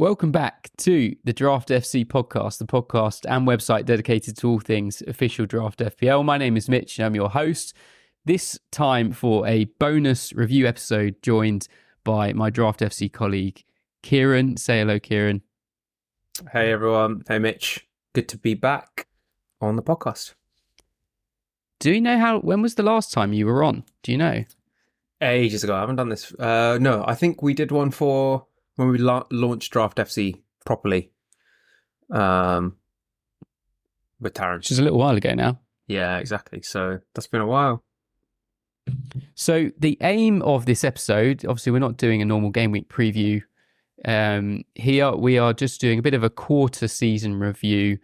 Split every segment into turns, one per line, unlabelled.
Welcome back to the Draft FC podcast, the podcast and website dedicated to all things official Draft FPL. My name is Mitch and I'm your host. This time for a bonus review episode, joined by my Draft FC colleague, Kiran. Say hello, Kiran.
Hey, everyone. Hey, Mitch. Good to be back on the podcast.
Do you know when was the last time you were on? Do you know?
Ages ago. I haven't done this. No, I think we did one for when we launched Draft FC properly with Taryn.
Which is a little while ago now.
Yeah, exactly. So that's been a while.
So the aim of this episode, obviously we're not doing a normal game week preview. Here we are just doing a bit of a quarter season review.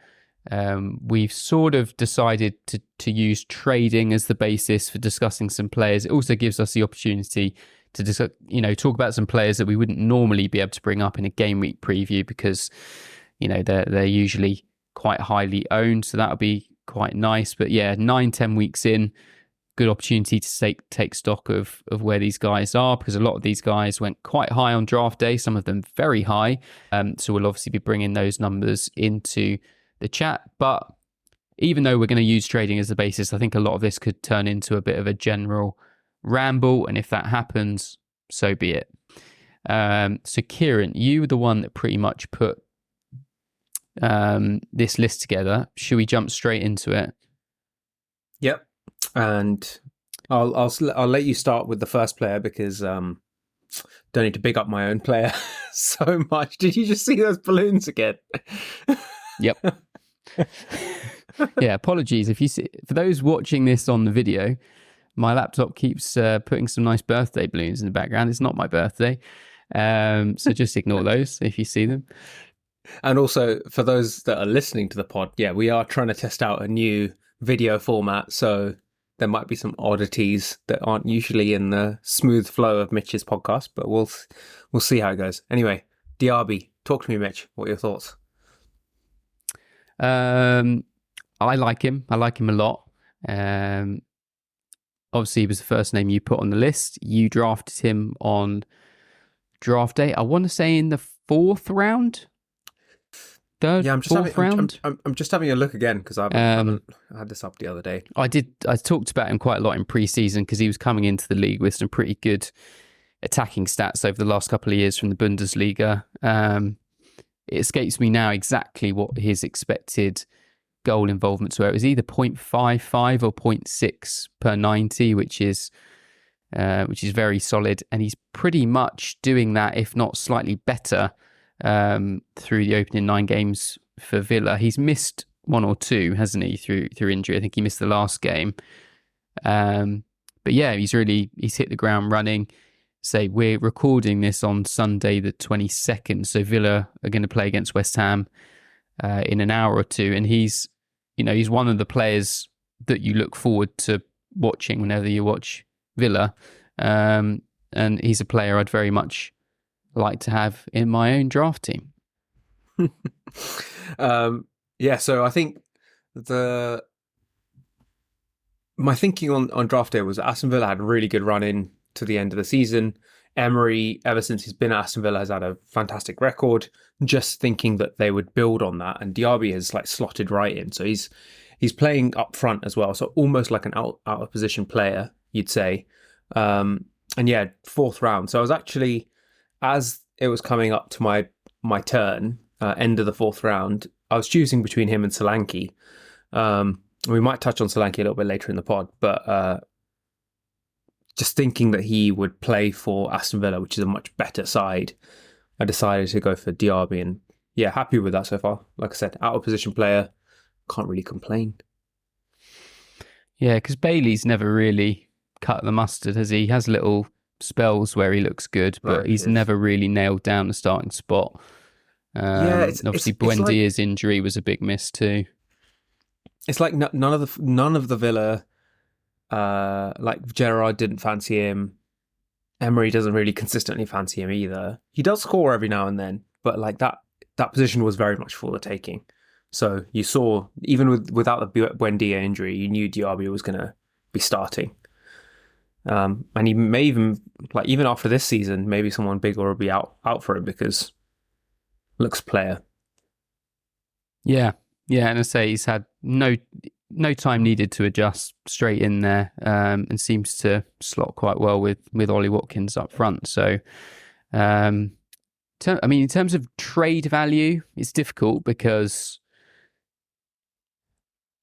We've sort of decided to use trading as the basis for discussing some players. It also gives us the opportunity to talk about some players that we wouldn't normally be able to bring up in a game week preview because they're usually quite highly owned, so that'll be quite nice. But yeah, 9-10 weeks in, good opportunity to take stock of where these guys are, because a lot of these guys went quite high on draft day, some of them very high. So we'll obviously be bringing those numbers into the chat. But even though we're going to use trading as the basis, I think a lot of this could turn into a bit of a general ramble, and if that happens, so be it. So Kiran, you were the one that pretty much put this list together. Should we jump straight into it?
Yep. And I'll let you start with the first player because don't need to big up my own player so much. Did you just see those balloons again?
Yep. Yeah, apologies if you see, for those watching this on the video, my laptop keeps putting some nice birthday balloons in the background. It's not my birthday, so just ignore those if you see them.
And also for those that are listening to the pod, yeah, we are trying to test out a new video format, so there might be some oddities that aren't usually in the smooth flow of Mitch's podcast, but we'll see how it goes. Anyway, Diaby, talk to me, Mitch. What are your thoughts?
I like him. I like him a lot. Obviously, he was the first name you put on the list. You drafted him on draft day. I want to say in the fourth round. I'm
just having a look again because I haven't had this up the other day.
I talked about him quite a lot in pre-season because he was coming into the league with some pretty good attacking stats over the last couple of years from the Bundesliga. It escapes me now exactly what his expected goal involvements were. It was either 0.55 or 0.6 per 90, which is very solid, and he's pretty much doing that, if not slightly better, through the opening 9 games for Villa. He's missed 1 or 2, hasn't he, through injury? I think he missed the last game. But yeah, he's hit the ground running. Say we're recording this on Sunday the 22nd, so Villa are going to play against West Ham in an hour or two, and he's one of the players that you look forward to watching whenever you watch Villa, and he's a player I'd very much like to have in my own draft team.
So I think my thinking on draft day was Aston Villa had a really good run in to the end of the season. Emery, ever since he's been at Aston Villa, has had a fantastic record. Just thinking that they would build on that, and Diaby has slotted right in. So he's playing up front as well, so almost like an out of position player, you'd say. And yeah, fourth round. So I was actually, as it was coming up to my turn, end of the fourth round, I was choosing between him and Solanke. We might touch on Solanke a little bit later in the pod, but just thinking that he would play for Aston Villa, which is a much better side, I decided to go for Diaby, and yeah, happy with that so far. Like I said, out of position player, can't really complain.
Yeah, because Bailey's never really cut the mustard, has he? He has little spells where he looks good, but he's never really nailed down the starting spot. Obviously Buendia's injury was a big miss too.
It's like none of the Villa, like Gerrard didn't fancy him. Emery doesn't really consistently fancy him either. He does score every now and then, but like that position was very much for the taking. So you saw, even without the Buendia injury, you knew Diaby was going to be starting. And he may even after this season, maybe someone bigger will be out for him because looks player.
Yeah, and I say he's had no time needed to adjust, straight in there, and seems to slot quite well with Ollie Watkins up front. So, in terms of trade value, it's difficult because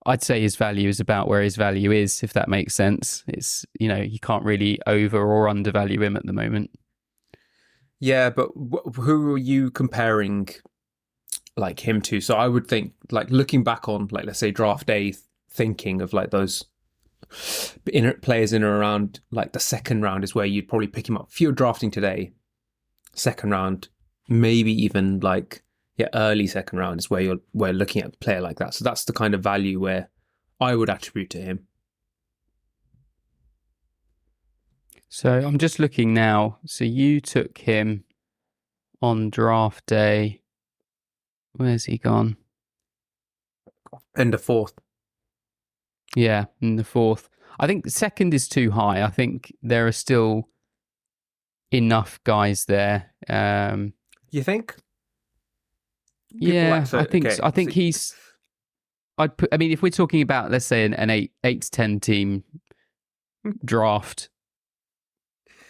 I'd say his value is about where his value is, if that makes sense. It's, you can't really over or undervalue him at the moment.
Yeah, but who are you comparing like him to? So I would think, like, looking back on, like, let's say draft day, thinking of like those players in or around like the second round is where you'd probably pick him up. If you're drafting today, second round, maybe even like early second round is where we're looking at a player like that. So that's the kind of value where I would attribute to him.
So I'm just looking now. So you took him on draft day. Where's he gone?
End of fourth.
Yeah, in the fourth. I think second is too high. I think there are still enough guys there.
You think?
Yeah, I think. Okay. I think he's. I'd put. I mean, if we're talking about, let's say, an 8 to 10 team draft,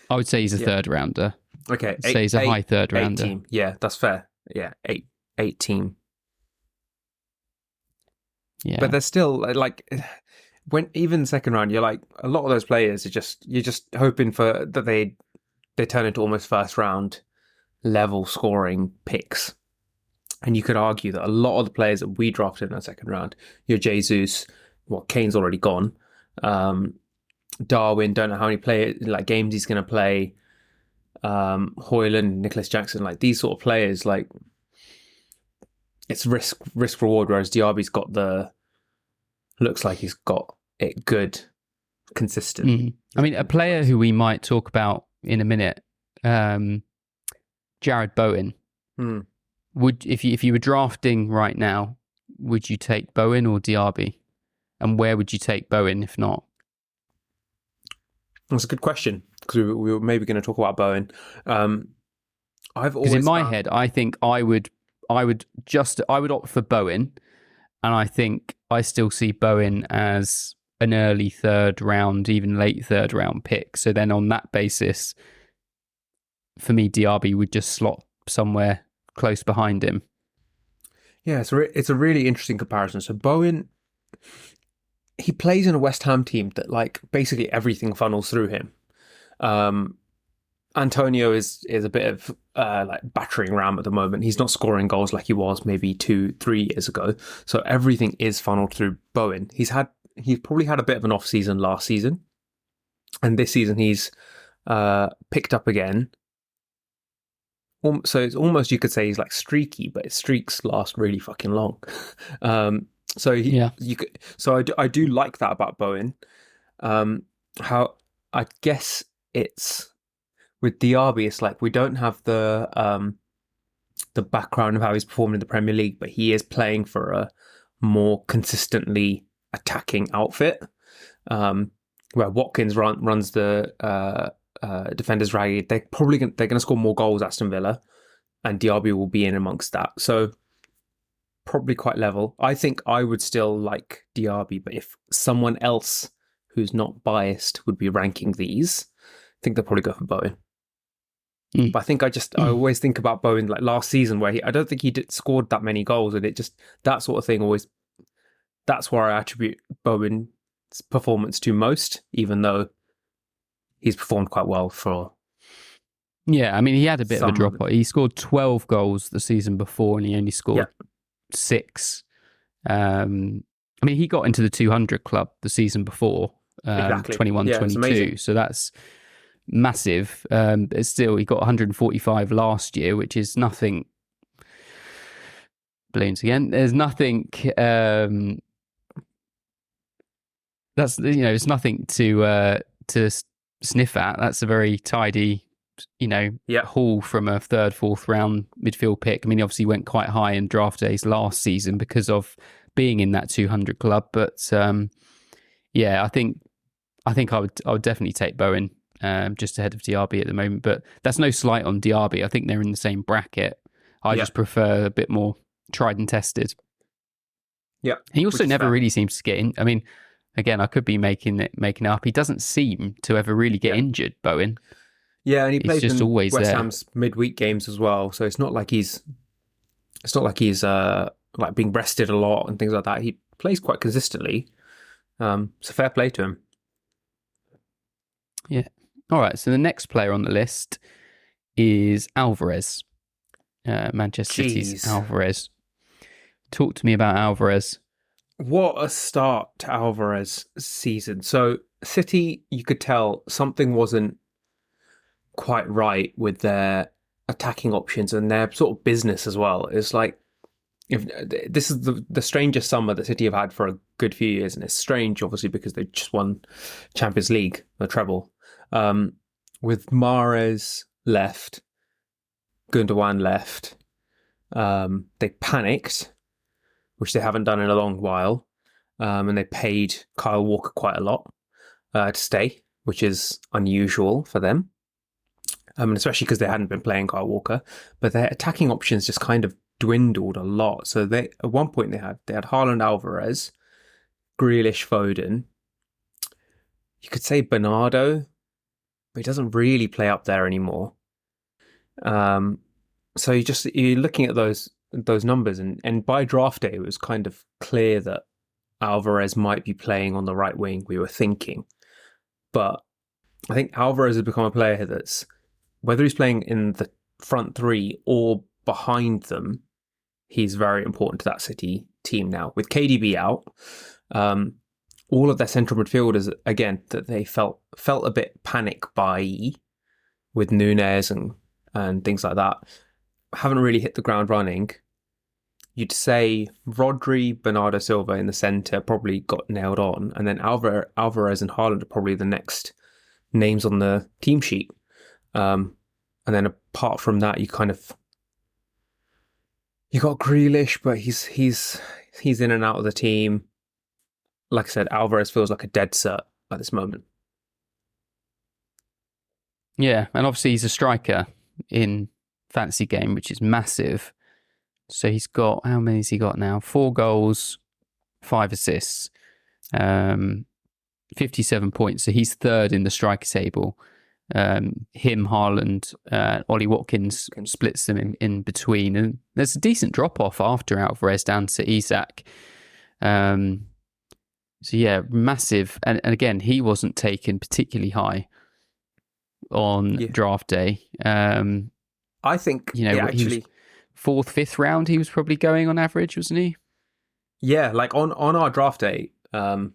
I would say he's a third rounder.
Okay,
say he's a high third rounder.
Team. Yeah, that's fair. Yeah, eight team.
Yeah,
but there's still like when even second round, you're like a lot of those players are you're just hoping for that they turn into almost first round level scoring picks. And you could argue that a lot of the players that we drafted in our second round, your Jesus, Kane's already gone. Darwin, don't know how many games he's going to play. Hoyland, Nicholas Jackson, like these sort of players, like it's risk reward. Whereas Diaby's got looks like he's got it good, consistent.
I mean, a player who we might talk about in a minute, Jared Bowen. If you were drafting right now, would you take Bowen or Diaby? And where would you take Bowen if not?
That's a good question, because we were maybe going to talk about Bowen.
Because in my head, I think I would opt for Bowen, and I think I still see Bowen as an early third round, even late third round pick. So then on that basis, for me, Diaby would just slot somewhere close behind him.
Yeah, so it's a really interesting comparison. So Bowen, he plays in a West Ham team that like basically everything funnels through him. Antonio is a bit of like battering ram at the moment. He's not scoring goals like he was maybe 2-3 years ago. So everything is funneled through Bowen. He's probably had a bit of an off season last season, and this season he's picked up again. So it's almost, you could say he's like streaky, but his streaks last really fucking long. I do like that about Bowen. How I guess it's with Diaby, it's like we don't have the background of how he's performed in the Premier League, but he is playing for a more consistently attacking outfit. Where Watkins runs the defenders ragged. They're going to score more goals, Aston Villa, and Diaby will be in amongst that. So probably quite level. I think I would still like Diaby, but if someone else who's not biased would be ranking these, I think they'll probably go for Bowen. But I think I always think about Bowen like last season, where I don't think he scored that many goals, and it just, that sort of thing always, that's where I attribute Bowen's performance to most, even though he's performed quite well for.
Yeah, I mean, he had a bit of a drop off. He scored 12 goals the season before, and he only scored 6. I mean, he got into the 200 club the season before, 21-22. So that's massive. Still, he got 145 last year, which is nothing. Balloons again. There's nothing. That's it's nothing to sniff at. That's a very tidy, haul from a third, fourth round midfield pick. I mean, he obviously went quite high in draft days last season because of being in that 200 club. But I think I would definitely take Bowen just ahead of Diaby at the moment. But that's no slight on Diaby. I think they're in the same bracket. I just prefer a bit more tried and tested.
Yeah.
He also never really seems to get in. I mean, again, I could be making it up. He doesn't seem to ever really get injured, Bowen.
Yeah, and he plays
just
in
always
West
there.
Ham's midweek games as well. So it's not like he's like being rested a lot and things like that. He plays quite consistently. So fair play to him.
Yeah. All right. So the next player on the list is Alvarez. Manchester City's Alvarez. Talk to me about Alvarez.
What a start to Alvarez season. So City, you could tell something wasn't quite right with their attacking options and their sort of business as well. It's like, if this is the strangest summer that City have had for a good few years, and it's strange obviously because they just won Champions League, the treble. With Mahrez left, Gundogan left, they panicked, which they haven't done in a long while, and they paid Kyle Walker quite a lot to stay, which is unusual for them, and especially because they hadn't been playing Kyle Walker. But their attacking options just kind of dwindled a lot. So they at one point they had Haaland, Alvarez, Grealish, Foden. You could say Bernardo, but he doesn't really play up there anymore. So you're looking at those numbers, and by draft day it was kind of clear that Alvarez might be playing on the right wing. We were thinking, but I think Alvarez has become a player that's, whether he's playing in the front three or behind them, he's very important to that City team now. With KDB out, all of their central midfielders, again, that they felt a bit panic buy with Núñez and things like that, haven't really hit the ground running. You'd say Rodri, Bernardo Silva in the centre probably got nailed on, and then Alvarez and Haaland are probably the next names on the team sheet. And then apart from that, you got Grealish, but he's in and out of the team. Like I said, Alvarez feels like a dead cert at this moment.
Yeah, and obviously he's a striker in fantasy game, which is massive. So he's got, how many has he got now? 4 goals, 5 assists, 57 points. So he's third in the striker table. Him, Haaland, Ollie Watkins splits them in between. And there's a decent drop-off after Alvarez down to Isak. So yeah, massive. And again, he wasn't taken particularly high on draft day.
I think,
actually, 4th, 5th round, he was probably going on average, wasn't he?
Yeah, like on our draft day, the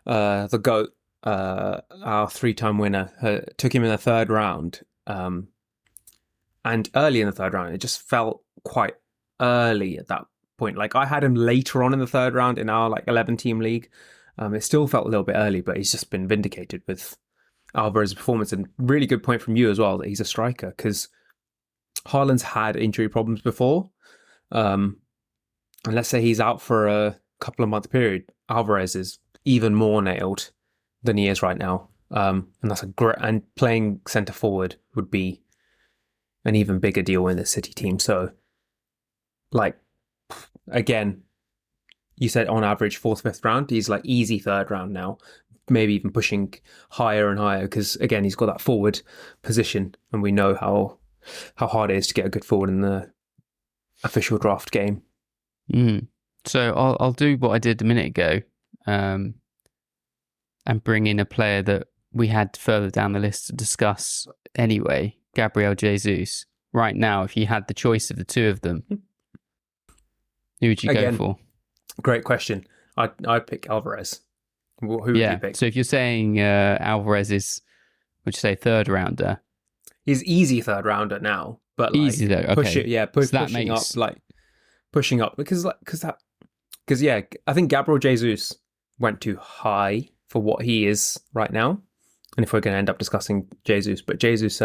GOAT, our 3-time winner, took him in the 3rd round. And early in the 3rd round, it just felt quite early at that point. Like I had him later on in the 3rd round in our 11-team league. It still felt a little bit early, but he's just been vindicated with Alvarez's performance. And really good point from you as well that he's a striker, because Haaland's had injury problems before. And let's say he's out for a couple of month period, Alvarez is even more nailed than he is right now. And that's and playing centre forward would be an even bigger deal in the City team. So, again, you said on average 4th, 5th round. He's easy 3rd round now, maybe even pushing higher and higher, because again, he's got that forward position, and we know how hard it is to get a good forward in the official draft game.
So I'll do what I did a minute ago, and bring in a player that we had further down the list to discuss anyway, Gabriel Jesus. Right now, if you had the choice of the two of them, who would you go for?
Great question. I'd pick Alvarez. Who would you pick?
So if you're saying Alvarez is, would you say 3rd rounder?
He's easy 3rd rounder now, but
easy though. Okay.
Pushing up because I think Gabriel Jesus went too high for what he is right now, and if we're going to end up discussing Jesus, but Jesus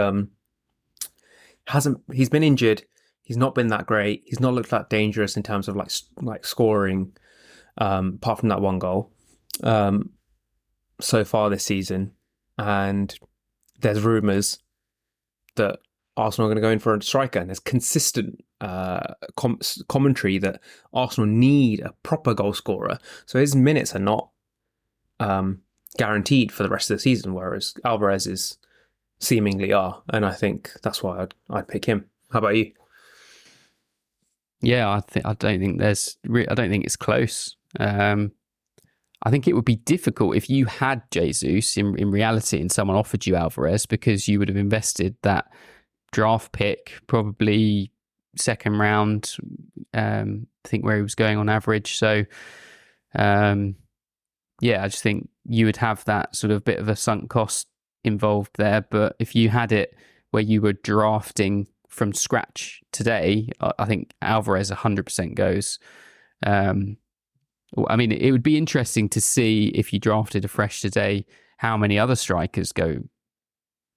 he's been injured. He's not been that great. He's not looked that dangerous in terms of scoring, apart from that 1 goal so far this season. And there's rumours that Arsenal are going to go in for a striker, and there's consistent commentary that Arsenal need a proper goal scorer, so his minutes are not guaranteed for the rest of the season, whereas Alvarez's seemingly are, and I think that's why I'd pick him. How about you?
Yeah, I don't think it's close. I think it would be difficult if you had Jesus in reality and someone offered you Alvarez, because you would have invested that draft pick, probably second round, I think where he was going on average. So, I just think you would have that sort of bit of a sunk cost involved there. But if you had it where you were drafting from scratch today, I think Alvarez 100% goes. I mean, it would be interesting to see if you drafted afresh today, how many other strikers go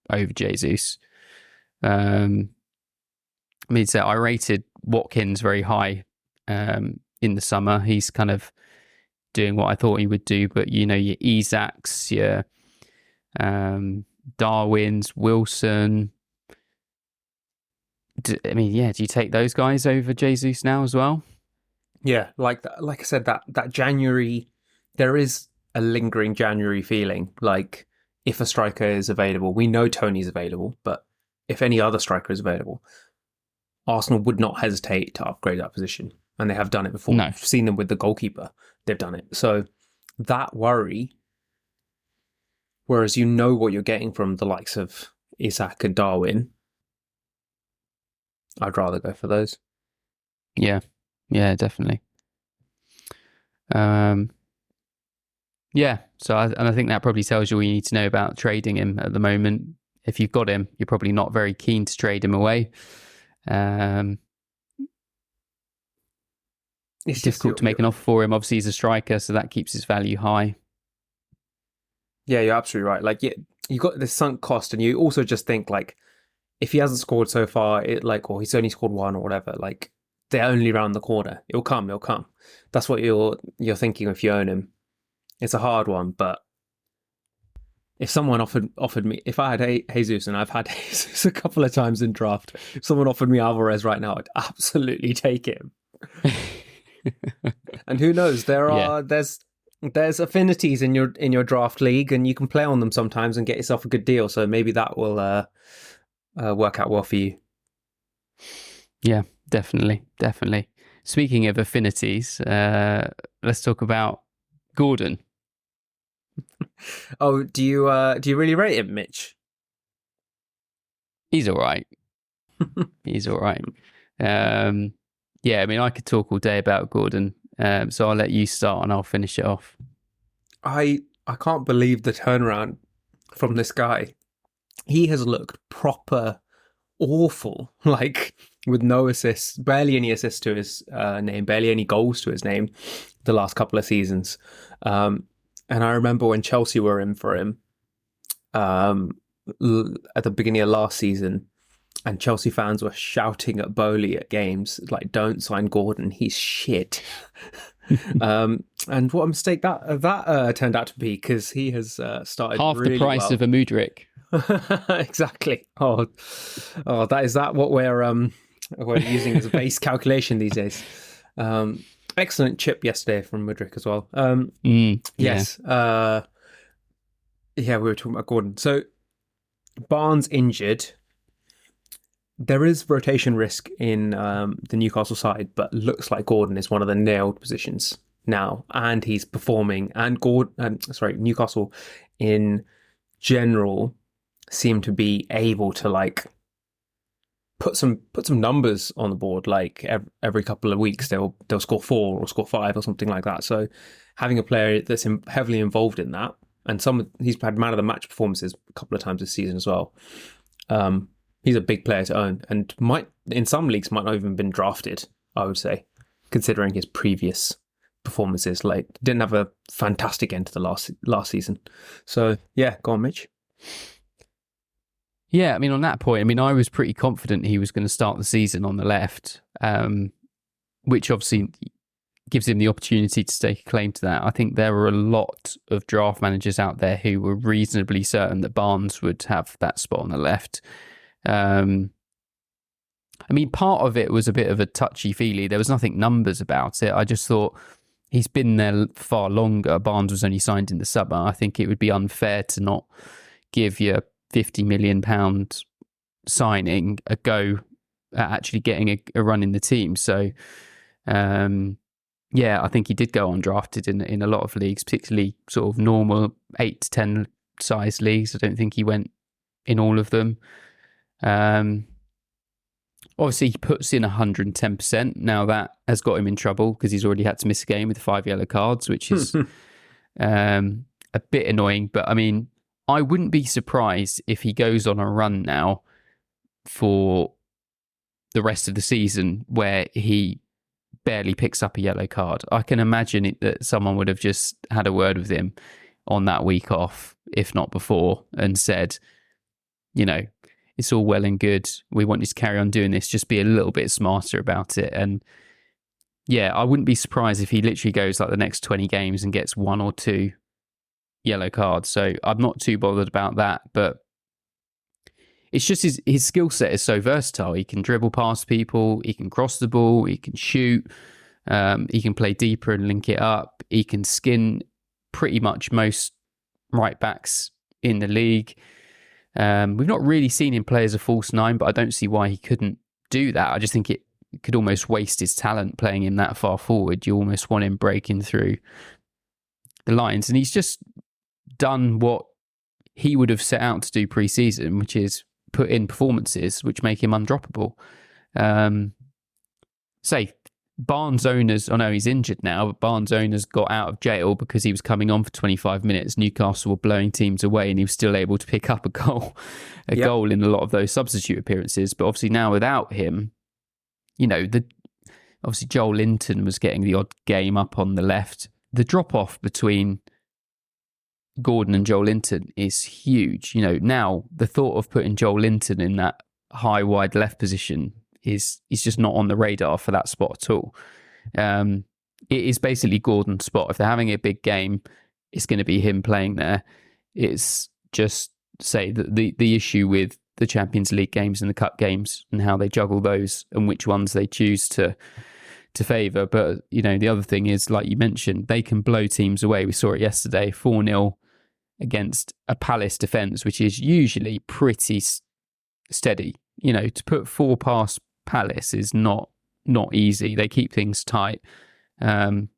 over Jesus. I mean, so I rated Watkins very high in the summer. He's kind of doing what I thought he would do, but your Isaacs, your Darwin's, Wilson. Do you take those guys over Jesus now as well?
Yeah, like I said, that January, there is a lingering January feeling. Like, if a striker is available, we know Tony's available, but if any other striker is available, Arsenal would not hesitate to upgrade that position, and they have done it before.
No.
We've seen them with the goalkeeper; they've done it. So that worry, whereas you know what you're getting from the likes of Isaac and Darwin, I'd rather go for those.
Yeah, definitely. So I think that probably tells you all you need to know about trading him at the moment. If you've got him, you're probably not very keen to trade him away. It's difficult to make an offer for him. Obviously, he's a striker, so that keeps his value high.
Yeah, you're absolutely right. Like, you got this sunk cost, and you also just think, like, if he hasn't scored so far, or he's only scored one or whatever, like, they're only round the corner. It'll come. That's what you're thinking if you own him. It's a hard one, but if someone offered me, if I had Jesus, and I've had Jesus a couple of times in draft, if someone offered me Alvarez right now, I'd absolutely take him. And who knows? There's affinities in your draft league, and you can play on them sometimes and get yourself a good deal. So maybe that will work out well for you.
Yeah. Definitely. Speaking of affinities, let's talk about Gordon.
Oh, do you really rate him, Mitch?
He's all right. I could talk all day about Gordon, so I'll let you start and I'll finish it off.
I can't believe the turnaround from this guy. He has looked proper awful, like, with no assists, barely any assists to his name, barely any goals to his name the last couple of seasons. And I remember when Chelsea were in for him at the beginning of last season, and Chelsea fans were shouting at Bowley at games, like, don't sign Gordon, he's shit. And what a mistake that turned out to be, because he has started
half
really
the price
well.
of a Mudryk.
Exactly. Oh, is that what we're using as a base calculation these days? Excellent chip yesterday from Mudryk as well. Yes. We were talking about Gordon. So Barnes injured. There is rotation risk in the Newcastle side, but looks like Gordon is one of the nailed positions now, and he's performing. And Newcastle in general seem to be able to, like, put some numbers on the board. Like, every couple of weeks they'll score 4 or score 5 or something like that. So having a player that's heavily involved in that, and he's had man of the match performances a couple of times this season as well. He's a big player to own, and in some leagues might not even been drafted, I would say, considering his previous performances. Like, didn't have a fantastic end to the last season. So yeah, go on, Mitch.
Yeah, I mean, on that point, I was pretty confident he was going to start the season on the left, which obviously gives him the opportunity to stake a claim to that. I think there were a lot of draft managers out there who were reasonably certain that Barnes would have that spot on the left. I mean, part of it was a bit of a touchy-feely. There was nothing numbers about it. I just thought he's been there far longer. Barnes was only signed in the summer. I think it would be unfair to not give your £50 million signing a go at actually getting a run in the team. So, I think he did go undrafted in a lot of leagues, particularly sort of normal 8 to 10 size leagues. I don't think he went in all of them. Obviously, he puts in 110%. Now that has got him in trouble because he's already had to miss a game with 5 yellow cards, which is a bit annoying. But I mean, I wouldn't be surprised if he goes on a run now for the rest of the season where he barely picks up a yellow card. I can imagine that someone would have just had a word with him on that week off, if not before, and said, it's all well and good. We want you to carry on doing this. Just be a little bit smarter about it. And I wouldn't be surprised if he literally goes like the next 20 games and gets 1 or 2 yellow cards. So I'm not too bothered about that. But it's just his skill set is so versatile. He can dribble past people. He can cross the ball. He can shoot. He can play deeper and link it up. He can skin pretty much most right backs in the league. We've not really seen him play as a false 9, but I don't see why he couldn't do that. I just think it could almost waste his talent playing him that far forward. You almost want him breaking through the lines. And he's just done what he would have set out to do pre-season, which is put in performances which make him undroppable. Barnes owners, he's injured now, but Barnes owners got out of jail because he was coming on for 25 minutes. Newcastle were blowing teams away and he was still able to pick up a goal in a lot of those substitute appearances. But obviously now without him, obviously Joel Linton was getting the odd game up on the left. The drop-off between Gordon and Joel Linton is huge. Now the thought of putting Joel Linton in that high wide left position is just not on the radar for that spot at all. It is basically Gordon's spot. If they're having a big game, it's going to be him playing there. It's just that the issue with the Champions League games and the Cup games and how they juggle those and which ones they choose to favour. But, the other thing is, like you mentioned, they can blow teams away. We saw it yesterday, 4-0 against a Palace defence, which is usually pretty steady. To put 4 past Palace is not easy. They keep things tight. And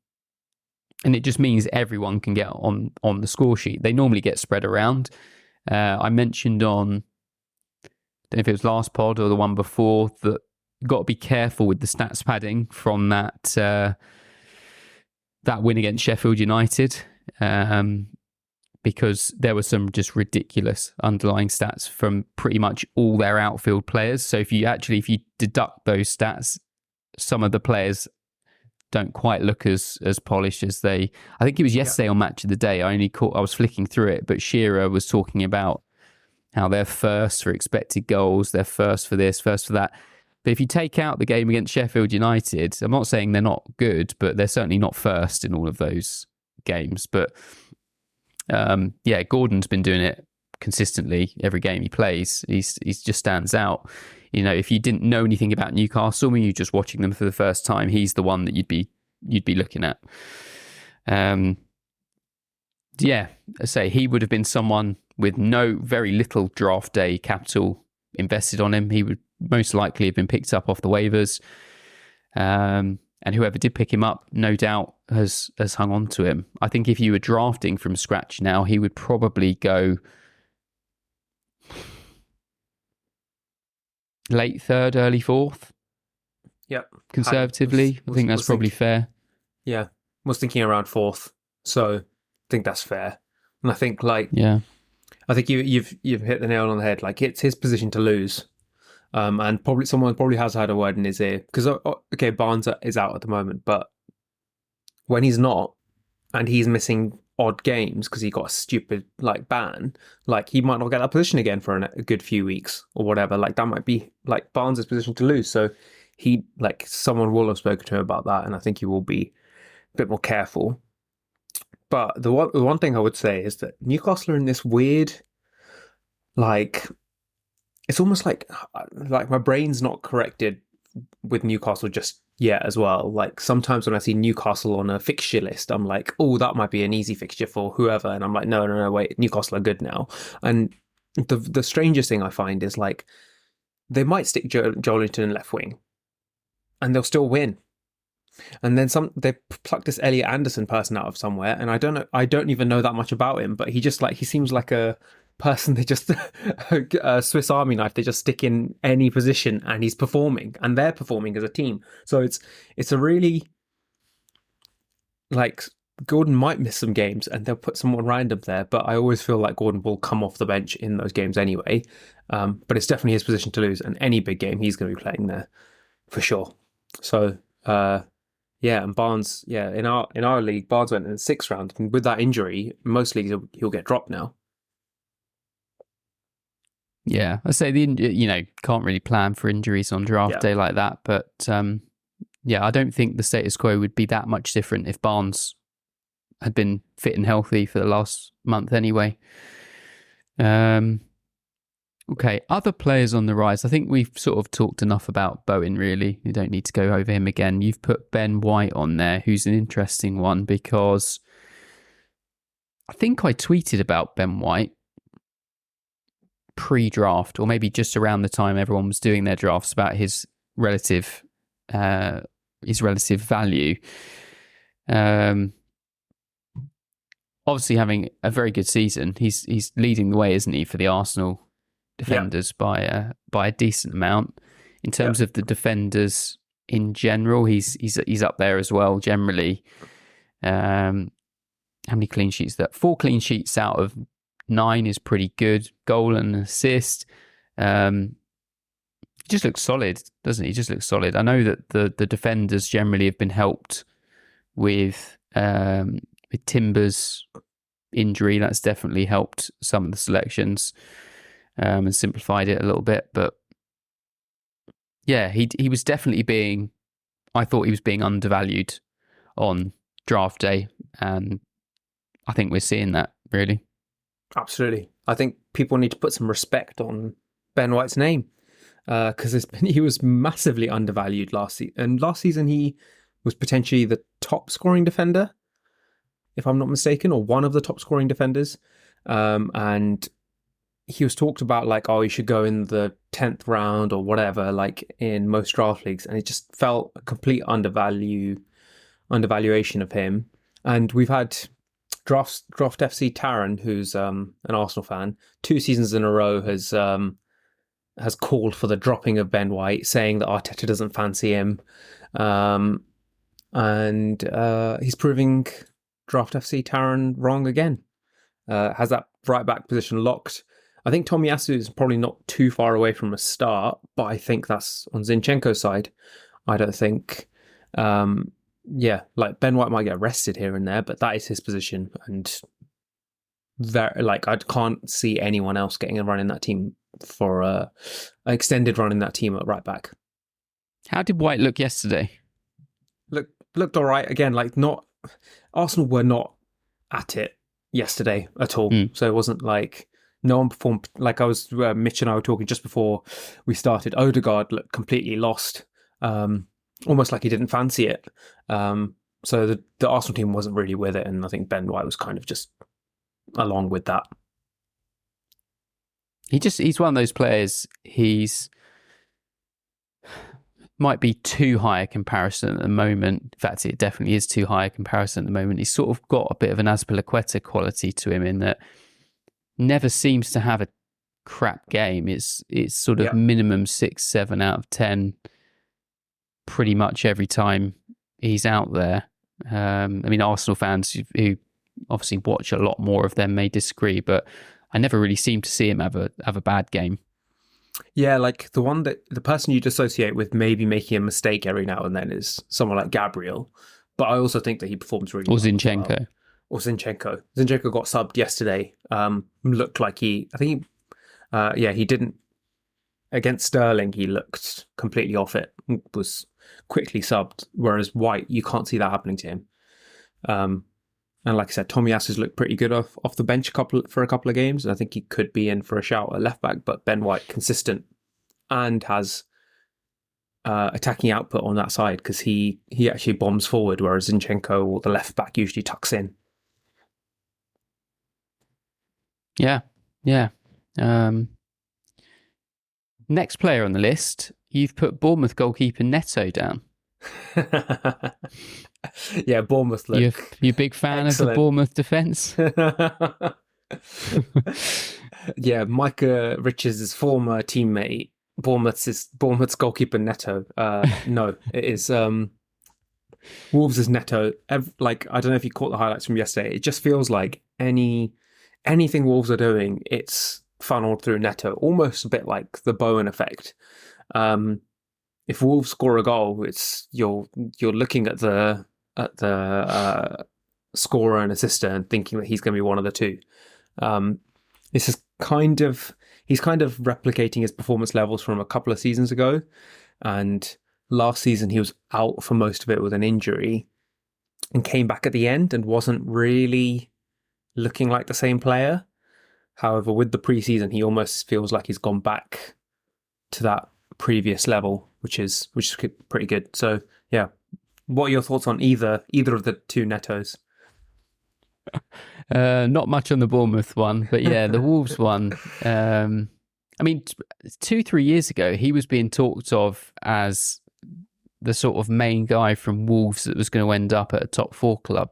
it just means everyone can get on the score sheet. They normally get spread around. I mentioned on, I don't know if it was last pod or the one before, that you've got to be careful with the stats padding from that win against Sheffield United. Because there were some just ridiculous underlying stats from pretty much all their outfield players. So if you deduct those stats, some of the players don't quite look as polished as they... I think it was yesterday on Match of the Day. I was flicking through it, but Shearer was talking about how they're first for expected goals, they're first for this, first for that. But if you take out the game against Sheffield United, I'm not saying they're not good, but they're certainly not first in all of those games. But Gordon's been doing it consistently every game he plays. He's just stands out. If you didn't know anything about Newcastle when you're just watching them for the first time, he's the one that you'd be looking at. I say he would have been someone with very little draft day capital invested on him. He would most likely have been picked up off the waivers. And whoever did pick him up, no doubt, has hung on to him. I think if you were drafting from scratch now, he would probably go late 3rd, early 4th.
Yep.
Conservatively, I think that's probably fair.
Yeah. Was thinking around 4th. So I think that's fair. And I think I think you've hit the nail on the head. Like, it's his position to lose. And someone has had a word in his ear because Barnes is out at the moment, but when he's not and he's missing odd games because he got a stupid ban, he might not get that position again for a good few weeks or whatever. That might be Barnes' position to lose. So he someone will have spoken to him about that, and I think he will be a bit more careful. But the one thing I would say is that Newcastle are in this weird it's almost like my brain's not corrected with Newcastle just yet as well. Like sometimes when I see Newcastle on a fixture list, I'm like, oh, that might be an easy fixture for whoever, and I'm like, no, wait, Newcastle are good now. And the strangest thing I find is like they might stick Joelinton in left wing, and they'll still win. And then they plucked this Elliot Anderson person out of somewhere, and I don't even know that much about him, but he seems like a person they just a Swiss Army knife. They just stick in any position, and he's performing, and they're performing as a team. So it's a really like Gordon might miss some games, and they'll put someone random there. But I always feel like Gordon will come off the bench in those games anyway. But it's definitely his position to lose, and any big game he's going to be playing there for sure. So. Yeah, and Barnes, in our league, Barnes went in the 6th round, and with that injury, most leagues he'll get dropped now.
Yeah, I say can't really plan for injuries on draft day like that, but I don't think the status quo would be that much different if Barnes had been fit and healthy for the last month anyway. Okay, other players on the rise. I think we've sort of talked enough about Bowen, really. You don't need to go over him again. You've put Ben White on there, who's an interesting one because I think I tweeted about Ben White pre-draft, or maybe just around the time everyone was doing their drafts, about his relative value. Obviously having a very good season. He's leading the way, isn't he, for the Arsenal defenders by a decent amount. In terms of the defenders in general, he's up there as well. Generally, how many clean sheets? 4 clean sheets out of 9 is pretty good. Goal and assist. He just looks solid, doesn't he? He just looks solid. I know that the defenders generally have been helped with Timber's injury. That's definitely helped some of the selections. And simplified it a little bit, but he was definitely I thought he was being undervalued on draft day, and I think we're seeing that, really.
Absolutely. I think people need to put some respect on Ben White's name, because he was massively undervalued last season, and last season he was potentially the top scoring defender, if I'm not mistaken, or one of the top scoring defenders, and he was talked about like, oh, he should go in the 10th round or whatever, like in most draft leagues. And it just felt a complete undervaluation of him. And we've had Draft FC Taran, who's an Arsenal fan, 2 seasons in a row has called for the dropping of Ben White, saying that Arteta doesn't fancy him. And he's proving Draft FC Taran wrong again. Has that right back position locked. I think Tomiyasu is probably not too far away from a start, but I think that's on Zinchenko's side. I don't think, like Ben White might get rested here and there, but that is his position, and I can't see anyone else getting a run in that team for an extended run in that team at right back.
How did White look yesterday?
Looked all right again. Arsenal were not at it yesterday at all, so it wasn't like. No one performed. Like Mitch and I were talking just before we started. Odegaard looked completely lost, almost like he didn't fancy it. So the Arsenal team wasn't really with it, and I think Ben White was kind of just along with that.
He's one of those players. He's might be too high a comparison at the moment. In fact, it definitely is too high a comparison at the moment. He's sort of got a bit of an Azpilicueta quality to him in that. Never seems to have a crap game. It's sort of minimum 6, 7 out of 10 pretty much every time he's out there. Arsenal fans who obviously watch a lot more of them may disagree, but I never really seem to see him have a bad game.
Yeah, like the person you'd associate with maybe making a mistake every now and then is someone like Gabriel, but I also think that he performs really well.
Or Zinchenko.
Or Zinchenko. Zinchenko got subbed yesterday. Looked like he didn't. Against Sterling, he looked completely off it. Was quickly subbed. Whereas White, you can't see that happening to him. And like I said, Tomiyasu's looked pretty good off the bench for a couple of games. I think he could be in for a shout at left back, but Ben White consistent and has attacking output on that side because he actually bombs forward, whereas Zinchenko or the left back usually tucks in.
Yeah. Next player on the list, you've put Bournemouth goalkeeper Neto down.
Yeah, Bournemouth look.
You're a big fan
excellent.
of the Bournemouth defence?
Yeah, Micah Richards' former teammate, Bournemouth's goalkeeper Neto. No, it is Wolves' Neto. I don't know if you caught the highlights from yesterday. It just feels like anything Wolves are doing, it's funneled through Neto, almost a bit like the Bowen effect. If Wolves score a goal, it's you're looking at the scorer and assister and thinking that he's going to be one of the two. This is he's kind of replicating his performance levels from a couple of seasons ago, and last season he was out for most of it with an injury, and came back at the end and wasn't really looking like the same player. However, with the preseason, he almost feels like he's gone back to that previous level, which is pretty good. So yeah, what are your thoughts on either of the two Netos?
Not much on the Bournemouth one, but yeah, the Wolves one. I mean, 2-3 years ago, he was being talked of as the sort of main guy from Wolves that was going to end up at a top 4 club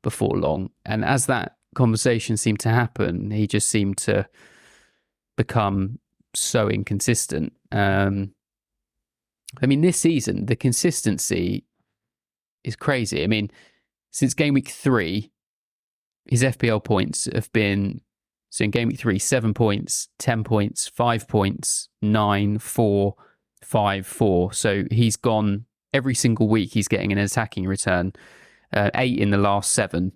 before long. And as that conversation seemed to happen, he just seemed to become so inconsistent. I mean, this season, the consistency is crazy. I mean, since game week 3, his FPL points have been, so in game week 3, 7 points, 10 points, 5 points, 9, 4, 5, 4. So he's gone every single week, he's getting an attacking return, 8 in the last 7,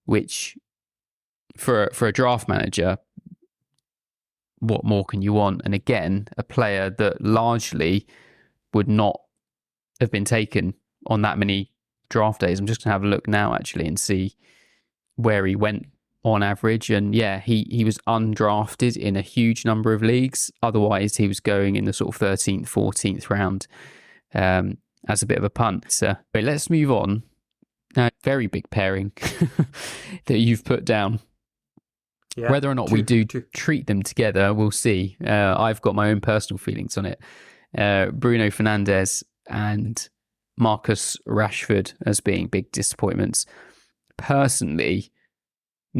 which for a draft manager, what more can you want? And again, a player that largely would not have been taken on that many draft days. I'm just going to have a look now, actually, and see where he went on average. And yeah, he was undrafted in a huge number of leagues. Otherwise, he was going in the sort of 13th, 14th round as a bit of a punt. So, but let's move on. Now, very big pairing that you've put down. Yeah, whether or not we do treat them together, we'll see. I've got my own personal feelings on it. Bruno Fernandes and Marcus Rashford as being big disappointments. Personally,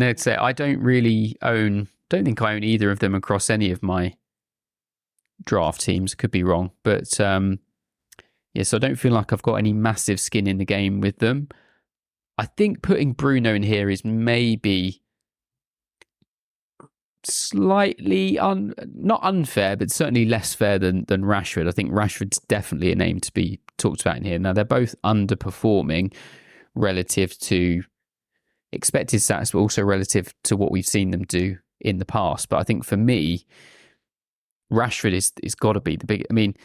I'd say I don't think I own either of them across any of my draft teams. Could be wrong. But so I don't feel like I've got any massive skin in the game with them. I think putting Bruno in here is maybe slightly not unfair, but certainly less fair than Rashford. I think Rashford's definitely a name to be talked about in here. Now, they're both underperforming relative to expected stats, but also relative to what we've seen them do in the past. But I think for me, Rashford is got to be the big. I mean,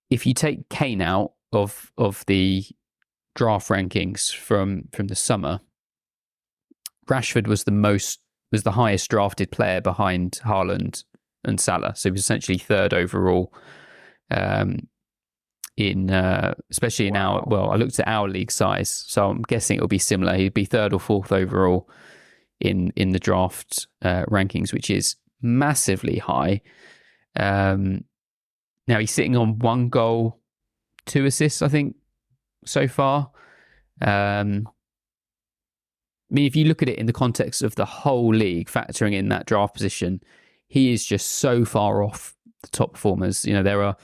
if you take Kane out of the draft rankings from the summer, Rashford was the highest drafted player behind Haaland and Salah. So he was essentially third overall especially in I looked at our league size, so I'm guessing it'll be similar. He'd be third or fourth overall in the draft rankings, which is massively high. Now he's sitting on 1 goal, 2 assists, I think, so far. I mean, if you look at it in the context of the whole league, factoring in that draft position, he is just so far off the top performers. You know, there are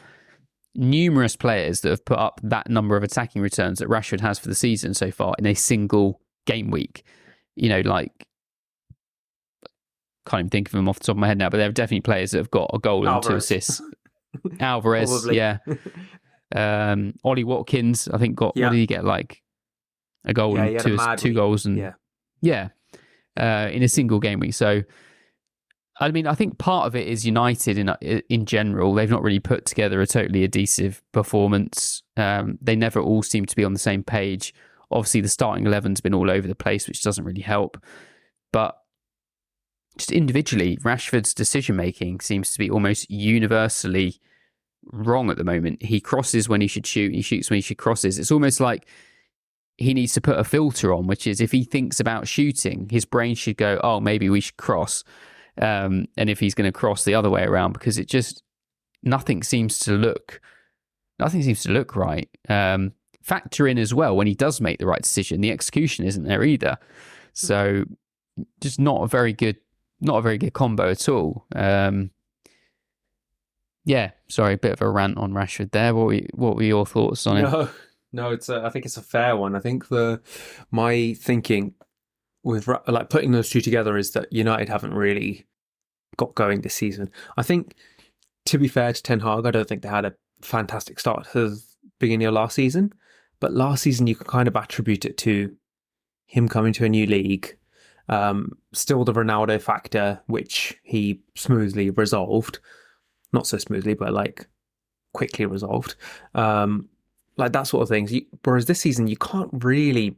numerous players that have put up that number of attacking returns that Rashford has for the season so far in a single game week. You know, like, can't even think of them off the top of my head now, but there are definitely players that have got a goal and 2 assists. Alvarez, probably. Yeah. Ollie Watkins, I think what did he get? Like a goal and 2 goals and in a single game week. So, I mean, I think part of it is United in general. They've not really put together a totally adhesive performance. They never all seem to be on the same page Obviously, the starting 11's been all over the place, which doesn't really help. But just individually, Rashford's decision-making seems to be almost universally wrong at the moment. He crosses when he should shoot. He shoots when he should crosses. It's almost like he needs to put a filter on, which is if he thinks about shooting, his brain should go, oh, maybe we should cross. And if he's going to cross the other way around, because it just, nothing seems to look right. Factor in as well, when he does make the right decision, the execution isn't there either. So just not a very good combo at all. Yeah, sorry, a bit of a rant on Rashford there. What were your thoughts on it?
No, I think it's a fair one. I think my thinking with like putting those two together is that United haven't really got going this season. I think, to be fair to Ten Hag, I don't think they had a fantastic start to the beginning of last season. But last season, you can kind of attribute it to him coming to a new league. Still the Ronaldo factor, which he smoothly resolved. Not so smoothly, but like quickly resolved. Like that sort of things. Whereas this season, you can't really...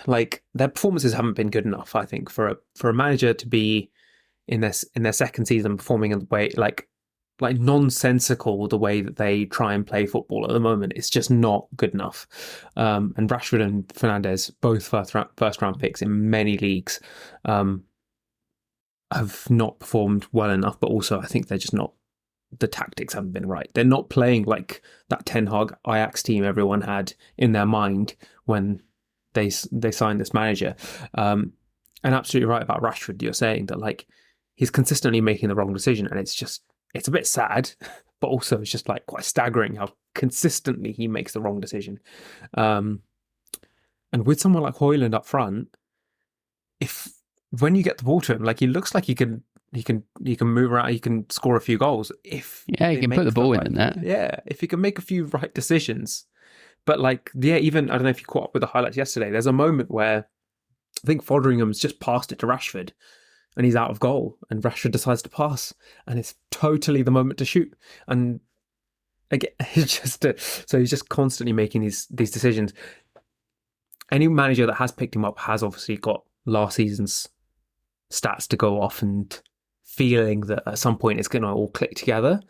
like their performances haven't been good enough, I think, for a manager to be in their second season performing in the way like nonsensical the way that they try and play football at the moment. It's just not good enough. And Rashford and Fernandes, both first round picks in many leagues, have not performed well enough. But also, I think they're just not. The tactics haven't been right. They're not playing like that Ten Hag Ajax team everyone had in their mind when they signed this manager. And absolutely right about Rashford. You're saying that like he's consistently making the wrong decision, and it's a bit sad, but also it's just like quite staggering how consistently he makes the wrong decision. And with someone like Højlund up front, when you get the ball to him, like he looks like he can move around, he can score a few goals.
He can put the ball in that.
Yeah, if he can make a few right decisions. But like, yeah, even I don't know if you caught up with the highlights yesterday. There's a moment where I think Fotheringham's just passed it to Rashford, and he's out of goal, and Rashford decides to pass, and it's totally the moment to shoot. And again, so he's just constantly making these decisions. Any manager that has picked him up has obviously got last season's stats to go off and feeling that at some point it's going to all click together.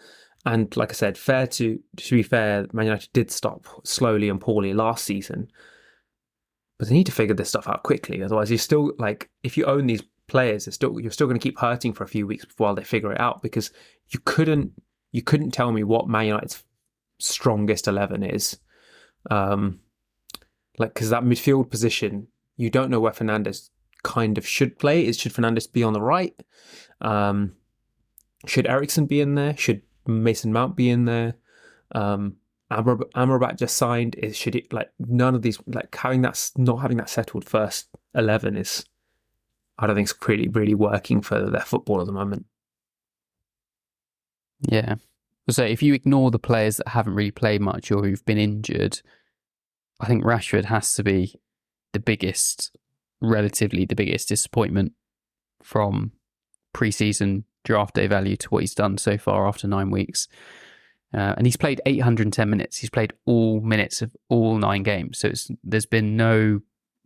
And like I said, to be fair, Man United did stop slowly and poorly last season, but they need to figure this stuff out quickly. Otherwise, you're still like, if you own these players, you're still going to keep hurting for a few weeks while they figure it out, because you couldn't tell me what Man United's strongest 11 is. Because that midfield position, you don't know where Fernandes kind of should play. Should Fernandes be on the right? Should Eriksen be in there? Should Mason Mount be in there? Amrabat just signed. Should it, like, none of these, like, not having that settled first 11 is, I don't think it's really, really working for their football at the moment.
Yeah. So if you ignore the players that haven't really played much or who've been injured, I think Rashford has to be relatively the biggest disappointment from pre-season draft day value to what he's done so far after 9 weeks. And he's played 810 minutes. He's played all minutes of all 9 games. So there's been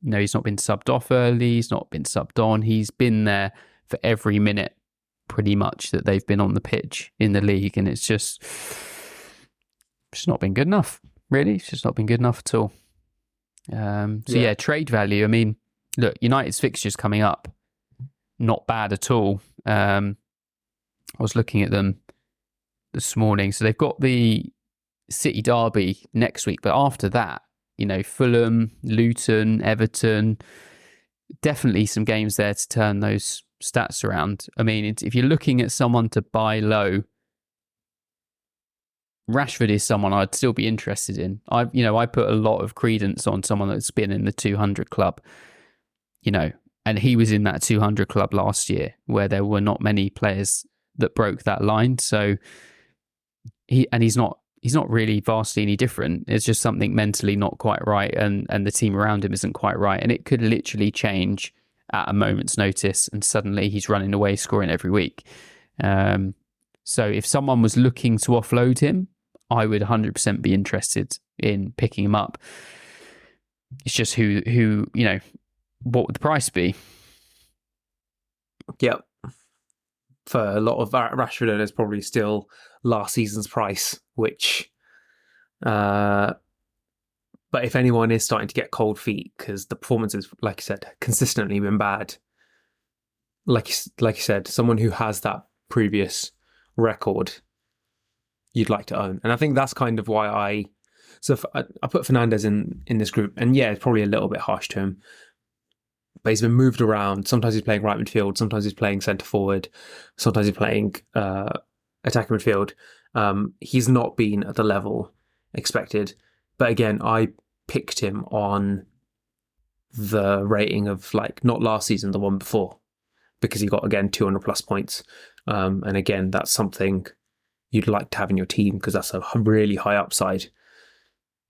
he's not been subbed off early. He's not been subbed on. He's been there for every minute pretty much that they've been on the pitch in the league. And it's just not been good enough, really. It's just not been good enough at all. So trade value. I mean, look, United's fixtures coming up, not bad at all. I was looking at them this morning. So they've got the City derby next week, but after that, Fulham, Luton, Everton, definitely some games there to turn those stats around. I mean, if you're looking at someone to buy low, Rashford is someone I'd still be interested in. I put a lot of credence on someone that's been in the 200 club, and he was in that 200 club last year where there were not many players that broke that line. So he's not really vastly any different. It's just something mentally not quite right, and the team around him isn't quite right, and it could literally change at a moment's notice, and suddenly he's running away scoring every week. So if someone was looking to offload him, I would 100% be interested in picking him up. It's just who what would the price be?
Yep. For a lot of Rashford owners, probably still last season's price, which... but if anyone is starting to get cold feet, because the performance has, like you said, consistently been bad, like you said, someone who has that previous record, you'd like to own. And I think that's kind of why I put Fernandes in this group. And yeah, it's probably a little bit harsh to him, but he's been moved around. Sometimes he's playing right midfield, sometimes he's playing centre forward, sometimes he's playing attacking midfield. He's not been at the level expected. But again, I picked him on the rating of not last season, the one before, because he got, again, 200 plus points. And again, that's something you'd like to have in your team because that's a really high upside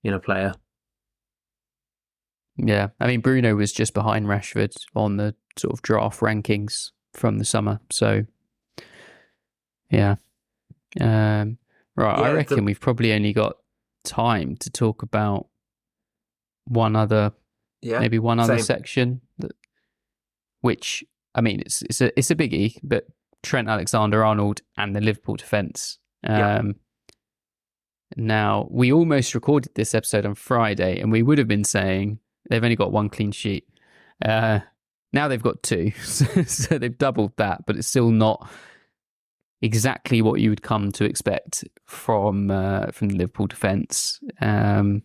in a player.
Yeah, I mean, Bruno was just behind Rashford on the sort of draft rankings from the summer. So, yeah. Right, I reckon we've probably only got time to talk about one other section, which, I mean, it's a biggie, but Trent Alexander-Arnold and the Liverpool defence. Now, we almost recorded this episode on Friday, and we would have been saying they've only got one clean sheet. Now they've got two, so they've doubled that, but it's still not exactly what you would come to expect from the Liverpool defence. But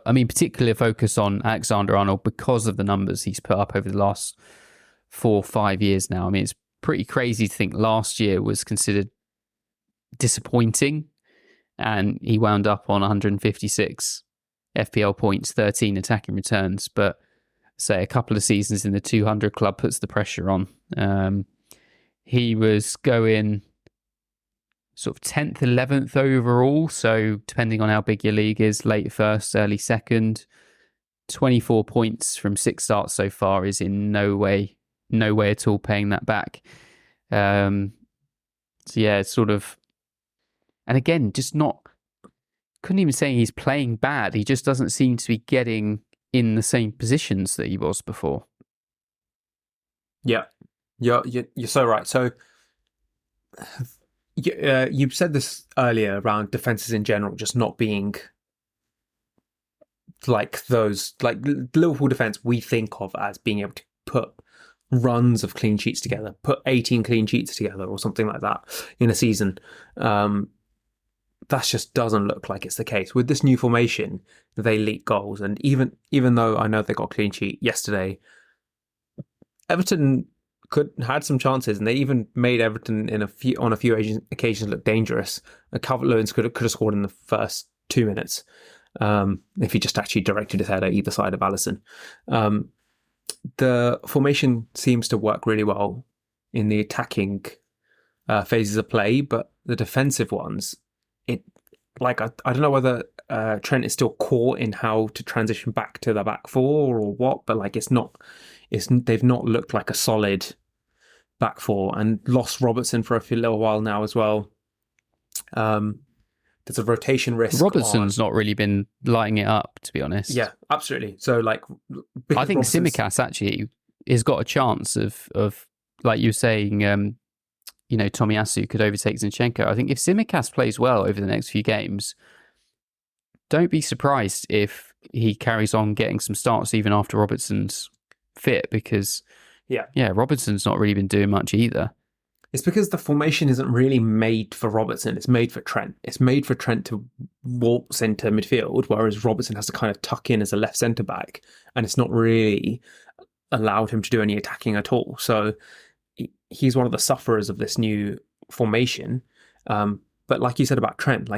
I mean, particularly focus on Alexander-Arnold because of the numbers he's put up over the last 4 or 5 years now. I mean, it's pretty crazy to think last year was considered disappointing, and he wound up on 156 FPL points, 13 attacking returns. But say a couple of seasons in the 200 club puts the pressure on. He was going sort of 10th, 11th overall. So depending on how big your league is, late first, early second. 24 points from 6 starts so far is in no way at all paying that back. So yeah, it's sort of, and again, just couldn't even say he's playing bad. He just doesn't seem to be getting in the same positions that he was before.
Yeah. You're so right. So you said this earlier around defenses in general just not being like those, like Liverpool defense we think of as being able to put runs of clean sheets together, put 18 clean sheets together or something like that in a season. That just doesn't look like it's the case. With this new formation, they leak goals. And even though I know they got a clean sheet yesterday, Everton had some chances, and they even made Everton on a few occasions look dangerous. Calvert-Lewin could have scored in the first 2 minutes if he just actually directed his head at either side of Alisson. The formation seems to work really well in the attacking phases of play, but the defensive ones, I don't know whether Trent is still caught in how to transition back to the back four or what, but they've not looked like a solid back four, and lost Robertson for a little while now as well. There's a rotation risk.
Robertson's not really been lighting it up, to be honest.
Yeah, absolutely. So
I think Tsimikas actually has got a chance of like you were saying, Tomiyasu could overtake Zinchenko. I think if Tsimikas plays well over the next few games, don't be surprised if he carries on getting some starts even after Robertson's fit, because Robertson's not really been doing much either.
It's because the formation isn't really made for Robertson. It's made for Trent. It's made for Trent to waltz into midfield, whereas Robertson has to kind of tuck in as a left centre back, and it's not really allowed him to do any attacking at all. So he's one of the sufferers of this new formation. But like you said about Trent,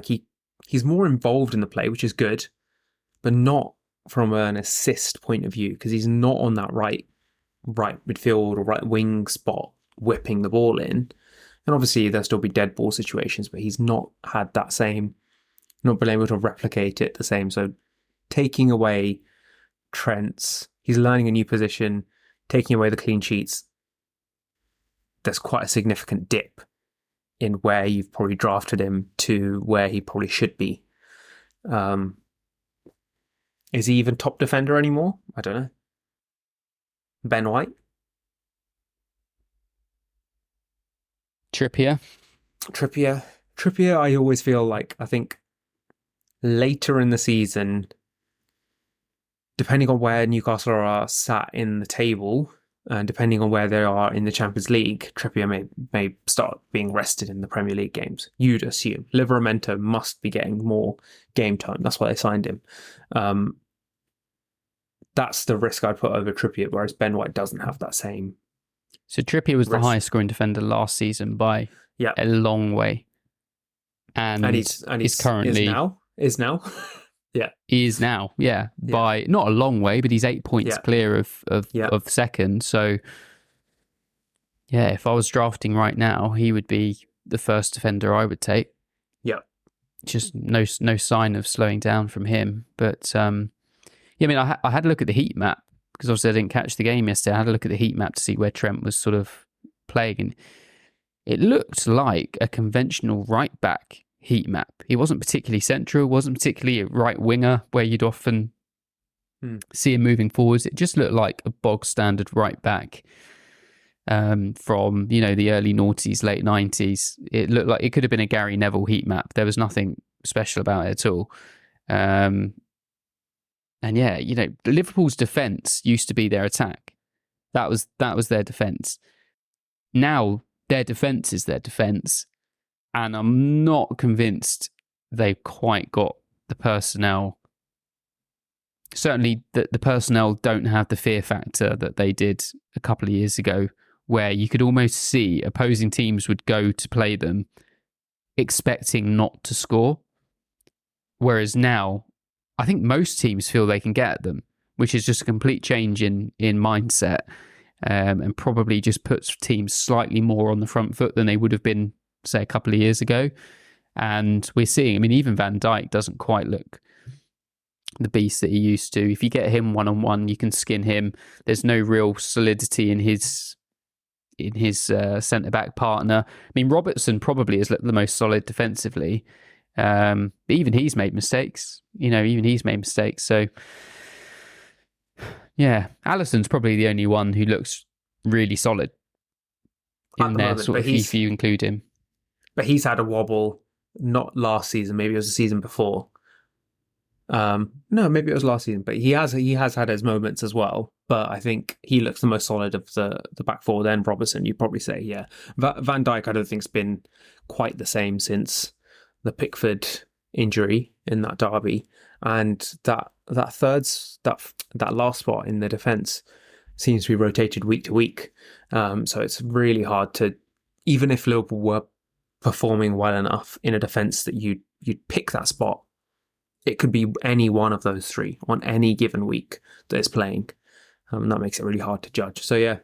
he's more involved in the play, which is good, but not from an assist point of view, because he's not on that right midfield or right wing spot whipping the ball in. And obviously there'll still be dead ball situations, but he's not had that same, not been able to replicate it the same. So taking away he's learning a new position, taking away the clean sheets, there's quite a significant dip in where you've probably drafted him to where he probably should be. Is he even top defender anymore? I don't know. Ben White?
Trippier,
I always feel like, I think later in the season, depending on where Newcastle are sat in the table, and depending on where they are in the Champions League, Trippier may start being rested in the Premier League games. You'd assume. Livramento must be getting more game time. That's why they signed him. That's the risk I'd put over Trippier, whereas Ben White doesn't have that same.
So Trippier was the highest scoring defender last season by a long way. And he's currently... Is now. Yeah.
He is now,
by not a long way, but he's 8 points clear of second. So, if I was drafting right now, he would be the first defender I would take.
Yeah.
Just no sign of slowing down from him. But, I mean, I had a look at the heat map, because obviously I didn't catch the game yesterday. I had a look at the heat map to see where Trent was sort of playing, and it looked like a conventional right back heat map. He wasn't particularly central, wasn't particularly a right winger where you'd often see him moving forwards. It just looked like a bog standard right back from the early noughties, late 90s. It looked like it could have been a Gary Neville heat map. There was nothing special about it at all. And Liverpool's defence used to be their attack. That was their defence. Now their defence is their defence, and I'm not convinced they've quite got the personnel. Certainly, the personnel don't have the fear factor that they did a couple of years ago, where you could almost see opposing teams would go to play them expecting not to score. Whereas now, I think most teams feel they can get at them, which is just a complete change in mindset, and probably just puts teams slightly more on the front foot than they would have been, say, a couple of years ago. And we're seeing, I mean, even Van Dijk doesn't quite look the beast that he used to. If you get him one-on-one, you can skin him. There's no real solidity in his centre-back partner. I mean, Robertson probably is the most solid defensively. But even he's made mistakes. So, Alisson's probably the only one who looks really solid in there, sort of, if you include him.
But he's had a wobble, not last season. Maybe it was the season before. No, maybe it was last season. But he has had his moments as well. But I think he looks the most solid of the back four. Then Robertson, you'd probably say, yeah. Van Dijk, I don't think, has been quite the same since the Pickford injury in that derby, and that last spot in the defence seems to be rotated week to week. So it's really hard to, even if Liverpool were performing well enough in a defence that you'd pick that spot, it could be any one of those three on any given week that is playing. That makes it really hard to judge. So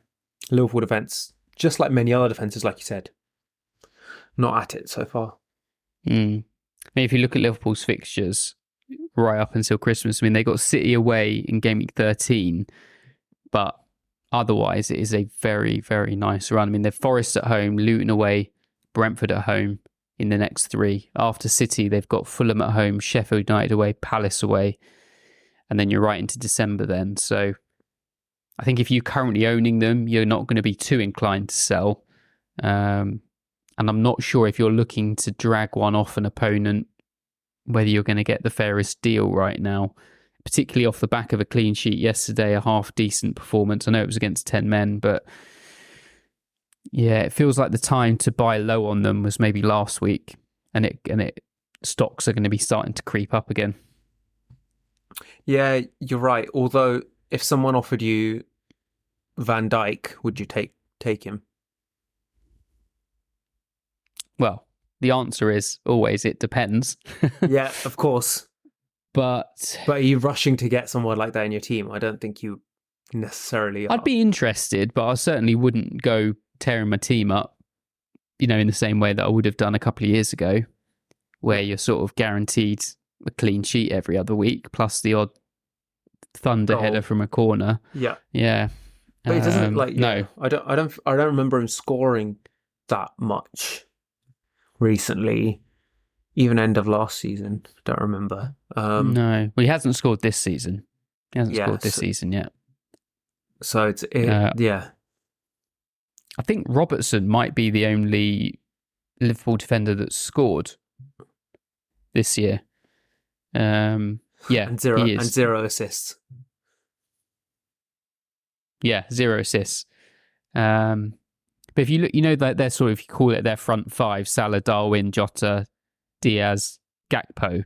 Liverpool defence, just like many other defences, like you said, not at it so far.
I mean, if you look at Liverpool's fixtures right up until Christmas, I mean, they got City away in game week 13, but otherwise it is a very, very nice run. I mean, they've Forest at home, Luton away, Brentford at home in the next three. After City, they've got Fulham at home, Sheffield United away, Palace away, and then you're right into December then. So I think if you're currently owning them, you're not going to be too inclined to sell. And I'm not sure if you're looking to drag one off an opponent, whether you're going to get the fairest deal right now, particularly off the back of a clean sheet yesterday, a half-decent performance. I know it was against 10 men, but it feels like the time to buy low on them was maybe last week, and stocks are going to be starting to creep up again.
Yeah, you're right. Although, if someone offered you Van Dijk, would you take him?
Well, the answer is always it depends.
Yeah, of course.
But
are you rushing to get someone like that in your team? I don't think you necessarily are.
I'd be interested, but I certainly wouldn't go tearing my team up, in the same way that I would have done a couple of years ago, where you're sort of guaranteed a clean sheet every other week, plus the odd thunder header from a corner.
Yeah.
Yeah.
But it doesn't
no.
I don't remember him scoring that much. recently, even end of last season. Don't remember.
No, well, he hasn't scored this season. He hasn't
Yeah,
scored this season yet.
So yeah.
I think Robertson might be the only Liverpool defender that's scored this year. Yeah,
And zero
he is.
and 0 assists.
Yeah, 0 assists. But if you look, you know that they're sort of, you call it their front five: Salah, Darwin, Jota, Diaz, Gakpo.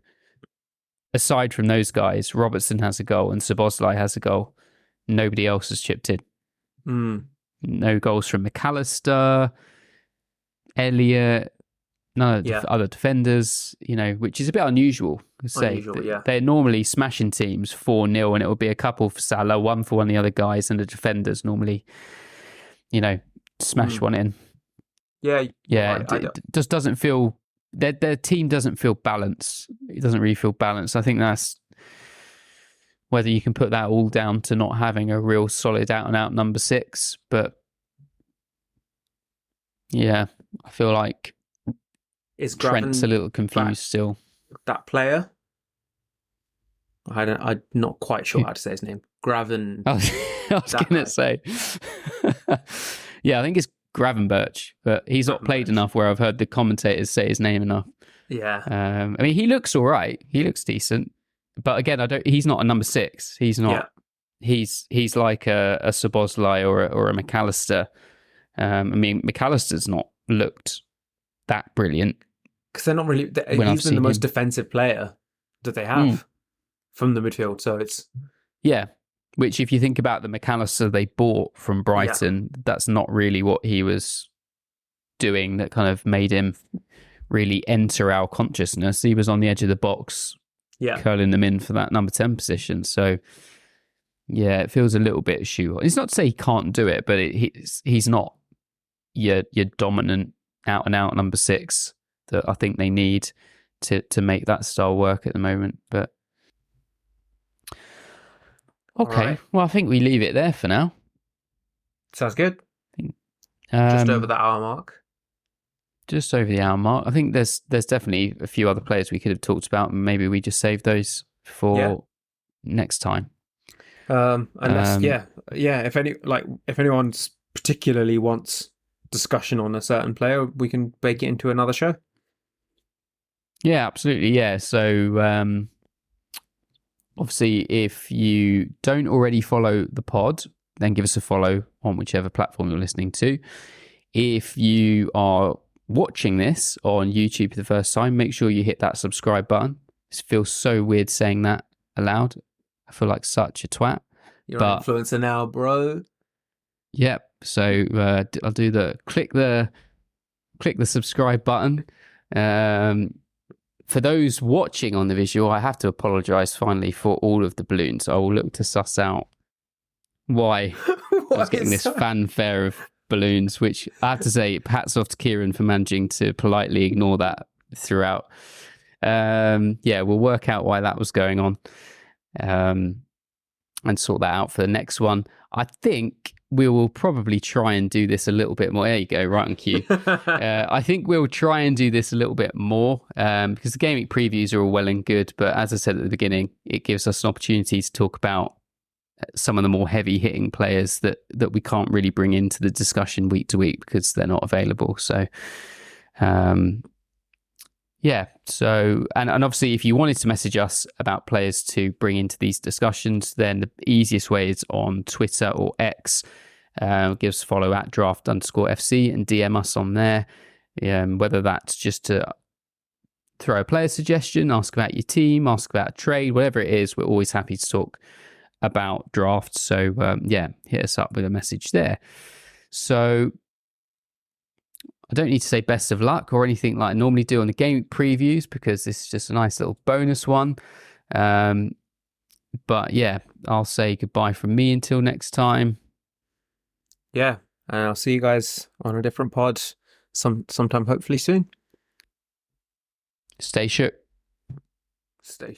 Aside from those guys, Robertson has a goal and Szoboszlai has a goal. Nobody else has chipped in. No goals from McAllister, Elliott, none of the other defenders, which is a bit unusual. They're normally smashing teams 4-0, and it will be a couple for Salah, one for one of the other guys, and the defenders normally, smash one in.
Yeah.
It just doesn't feel, their team doesn't feel balanced. It doesn't really feel balanced. I think that's whether you can put that all down to not having a real solid out-and-out number 6. But yeah, I feel like Trent's a little confused still.
That player? I'm not quite sure how to say his name. Graven.
I was going to say. Yeah, I think it's Gravenberch, but he's not played enough where I've heard the commentators say his name enough.
Yeah.
I mean, he looks all right. He looks decent. But again, he's not a number 6. He's not. Yeah. He's like a Szoboszlai or a McAllister. I mean, McAllister's not looked that brilliant.
Because they're not really. He's been the most defensive player that they have from the midfield. So it's.
Yeah. Which, if you think about the McAllister they bought from Brighton, that's not really what he was doing that kind of made him really enter our consciousness. He was on the edge of the box. Yeah. Curling them in for that number 10 position. So, yeah, it feels a little bit shoehorned. It's not to say he can't do it, but he's not your dominant out-and-out number 6 that I think they need to make that style work at the moment. But okay, right. Well, I think we leave it there for now.
Sounds good. Just over the hour mark.
Just over the hour mark. I think there's definitely a few other players we could have talked about, and maybe we just save those for next time.
Unless, if anyone particularly wants discussion on a certain player, we can bake it into another show.
Yeah, absolutely. Yeah. So obviously, if you don't already follow the pod, then give us a follow on whichever platform you're listening to. If you are watching this on YouTube for the first time, make sure you hit that subscribe button. It feels so weird saying that aloud. I feel like such a twat.
You're an influencer now, bro.
Yep. So I'll do click the subscribe button. For those watching on the visual, I have to apologise finally for all of the balloons. I will look to suss out why I was getting this fanfare of balloons, which I have to say, hats off to Kiran for managing to politely ignore that throughout. We'll work out why that was going on and sort that out for the next one. I think we will probably try and do this a little bit more. There you go, right on cue. I think we'll try and do this a little bit more because the gaming previews are all well and good, but as I said at the beginning, it gives us an opportunity to talk about some of the more heavy-hitting players that we can't really bring into the discussion week to week because they're not available. So, So, and obviously, if you wanted to message us about players to bring into these discussions, then the easiest way is on Twitter or X. Give us a follow at draft_FC and DM us on there. Whether that's just to throw a player suggestion, ask about your team, ask about a trade, whatever it is, we're always happy to talk about drafts. So, hit us up with a message there. So, I don't need to say best of luck or anything like I normally do on the game previews because this is just a nice little bonus one. But yeah, I'll say goodbye from me until next time.
Yeah, and I'll see you guys on a different pod sometime hopefully soon.
Stay shook.
Stay